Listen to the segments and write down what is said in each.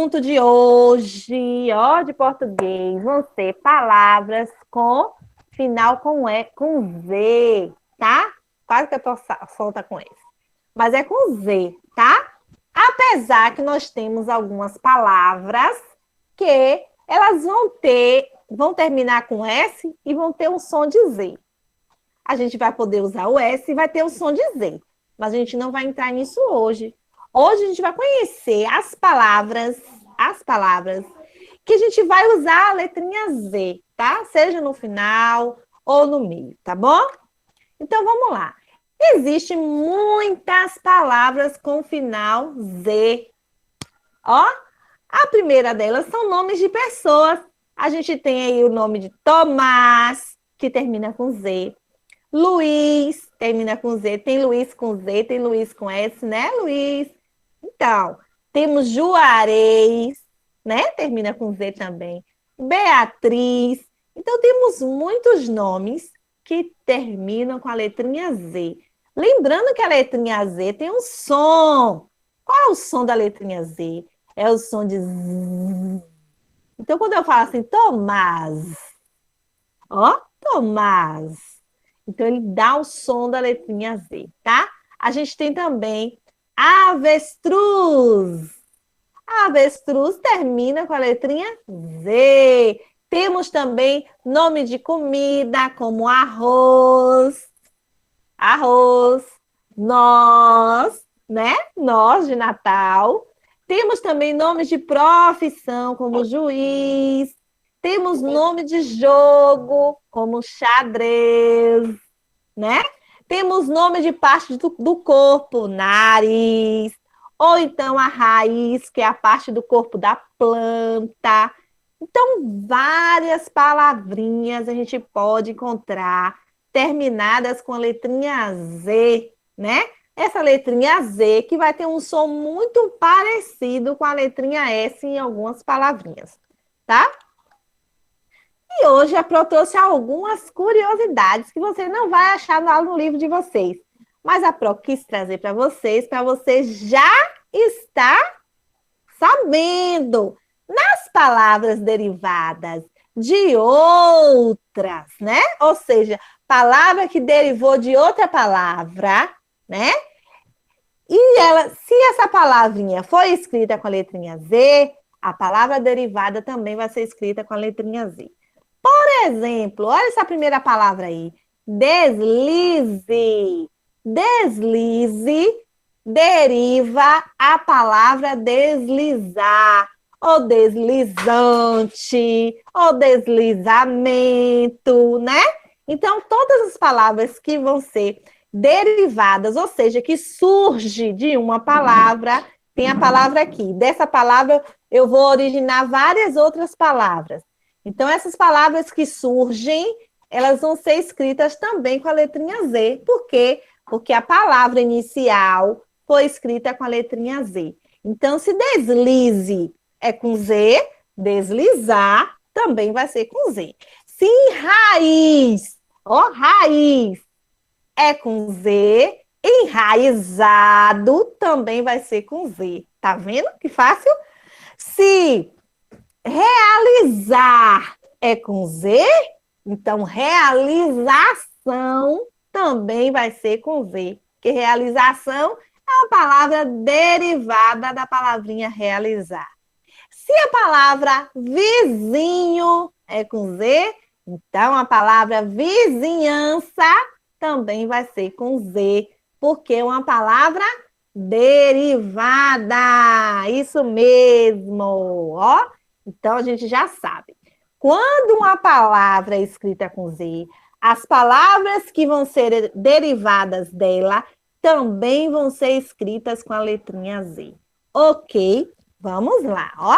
assunto de hoje, ó, de português, vão ser palavras com final com Z, tá? Quase que eu tô solta com esse. Mas é com Z, tá? Apesar que nós temos algumas palavras que elas vão terminar com S e vão ter um som de Z. A gente vai poder usar o S e vai ter o som de Z. Mas a gente não vai entrar nisso hoje. Hoje a gente vai conhecer as palavras que a gente vai usar a letrinha Z, tá? Seja no final ou no meio, tá bom? Então vamos lá. Existem muitas palavras com final Z. Ó, a primeira delas são nomes de pessoas. A gente tem aí o nome de Tomás, que termina com Z. Luiz, termina com Z. Tem Luiz com Z, tem Luiz com S, né, Luiz? Então, temos Juarez, né? Termina com Z também. Beatriz. Então, temos muitos nomes que terminam com a letrinha Z. Lembrando que a letrinha Z tem um som. Qual é o som da letrinha Z? É o som de Z. Então, quando eu falo assim, Tomás, ó, Tomás. Então, ele dá o som da letrinha Z, tá? A gente tem também avestruz. A avestruz termina com a letrinha Z. Temos também nome de comida, como arroz, nós, né? Nós de Natal. Temos também nomes de profissão, como juiz. Temos nome de jogo, como xadrez, né? Temos nome de parte do corpo, nariz, ou então a raiz, que é a parte do corpo da planta. Então, várias palavrinhas a gente pode encontrar terminadas com a letrinha Z, né? Essa letrinha Z que vai ter um som muito parecido com a letrinha S em algumas palavrinhas, tá? E hoje a Pro trouxe algumas curiosidades que você não vai achar no livro de vocês. Mas a Pro quis trazer para você já estar sabendo. Nas palavras derivadas de outras, né? Ou seja, palavra que derivou de outra palavra, né? E se essa palavrinha foi escrita com a letrinha Z, a palavra derivada também vai ser escrita com a letrinha Z. Por exemplo, olha essa primeira palavra aí. Deslize. Deslize deriva a palavra deslizar, ou deslizante, ou deslizamento, né? Então, todas as palavras que vão ser derivadas, ou seja, que surge de uma palavra, tem a palavra aqui. Dessa palavra, eu vou originar várias outras palavras. Então, essas palavras que surgem, elas vão ser escritas também com a letrinha Z. Por quê? Porque a palavra inicial foi escrita com a letrinha Z. Então, se deslize é com Z, deslizar também vai ser com Z. Se raiz, ó, raiz é com Z, enraizado também vai ser com Z. Tá vendo que fácil? Se realizar é com Z, então realização também vai ser com Z, porque realização é uma palavra derivada da palavrinha realizar. Se a palavra vizinho é com Z, então a palavra vizinhança também vai ser com Z, porque é uma palavra derivada. Isso mesmo, ó. Então, a gente já sabe. Quando uma palavra é escrita com Z, as palavras que vão ser derivadas dela também vão ser escritas com a letrinha Z. Ok? Vamos lá, ó.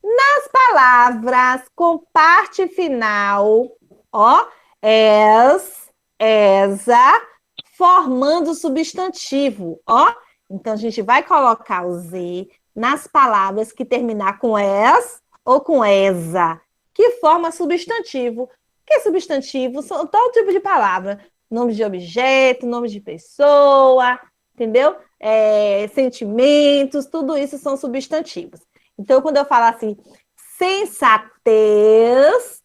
Nas palavras com parte final, ó, esa, formando substantivo, ó. Então, a gente vai colocar o Z nas palavras que terminar com es ou com esa, que forma substantivo. Que substantivo são todo tipo de palavra. Nome de objeto, nome de pessoa, entendeu? Sentimentos, tudo isso são substantivos. Então, quando eu falo assim, sensatez,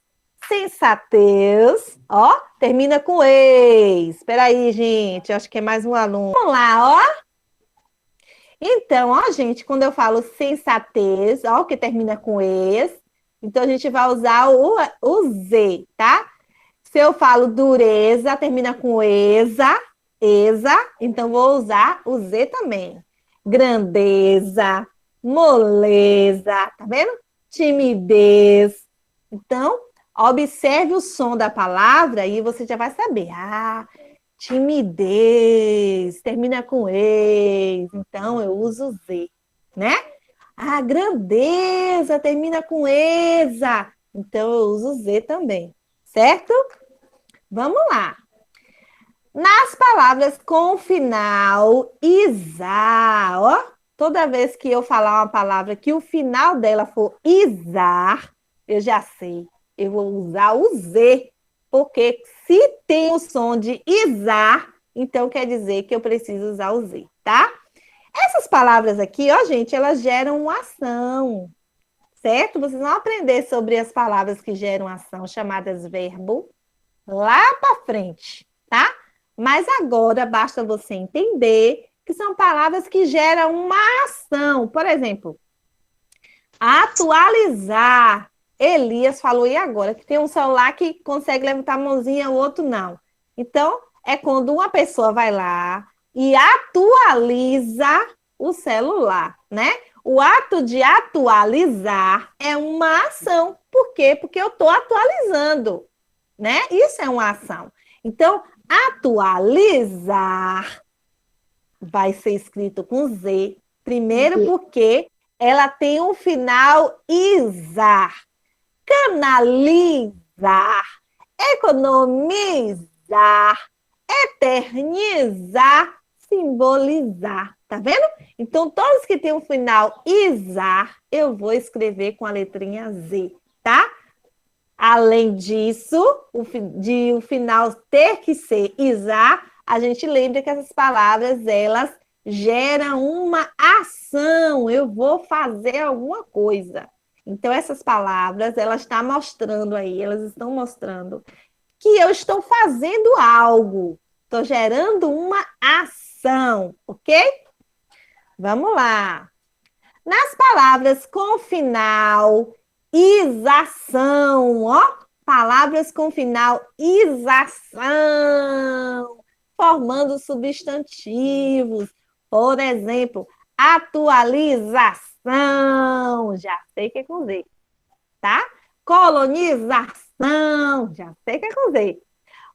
sensatez, ó, termina com ex. Espera aí, gente, eu acho que é mais um aluno. Vamos lá, ó. Então, ó, gente, quando eu falo sensatez, ó, que termina com ex, então a gente vai usar o Z, tá? Se eu falo dureza, termina com exa, então vou usar o Z também. Grandeza, moleza, tá vendo? Timidez. Então, observe o som da palavra e você já vai saber. Ah, timidez, termina com ex, então eu uso Z, né? Ah, grandeza, termina com exa, então eu uso Z também, certo? Vamos lá. Nas palavras com o final isar, ó, toda vez que eu falar uma palavra que o final dela for isar, eu já sei, eu vou usar o Z, porque se tem o som de isar, então quer dizer que eu preciso usar o Z, tá? Essas palavras aqui, ó, gente, elas geram uma ação, certo? Vocês vão aprender sobre as palavras que geram ação, chamadas verbo, lá para frente, tá? Mas agora basta você entender que são palavras que geram uma ação. Por exemplo, atualizar. Elias falou, e agora? Que tem um celular que consegue levantar a mãozinha, o outro não. Então, é quando uma pessoa vai lá e atualiza o celular, né? O ato de atualizar é uma ação. Por quê? Porque eu estou atualizando, né? Isso é uma ação. Então, atualizar vai ser escrito com Z. Primeiro, porque ela tem um final isar. Canalizar, economizar, eternizar, simbolizar. Tá vendo? Então, todos que têm um final isar, eu vou escrever com a letrinha Z, tá? Além disso, de o final ter que ser isar, a gente lembra que essas palavras, elas geram uma ação. Eu vou fazer alguma coisa. Então, essas palavras, elas estão mostrando aí, elas estão mostrando que eu estou fazendo algo. Estou gerando uma ação, ok? Vamos lá. Nas palavras com final isação, ó, palavras com final isação, formando substantivos. Por exemplo, atualização, já sei que é com Z, tá? Colonização, já sei que é com Z.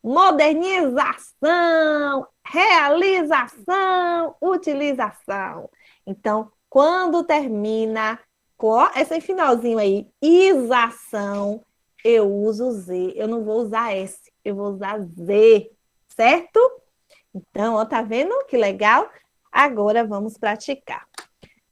Modernização, realização, utilização. Então, quando termina com esse finalzinho aí, isação, eu uso Z. Eu não vou usar S, eu vou usar Z, certo? Então, ó, tá vendo que legal? Agora vamos praticar.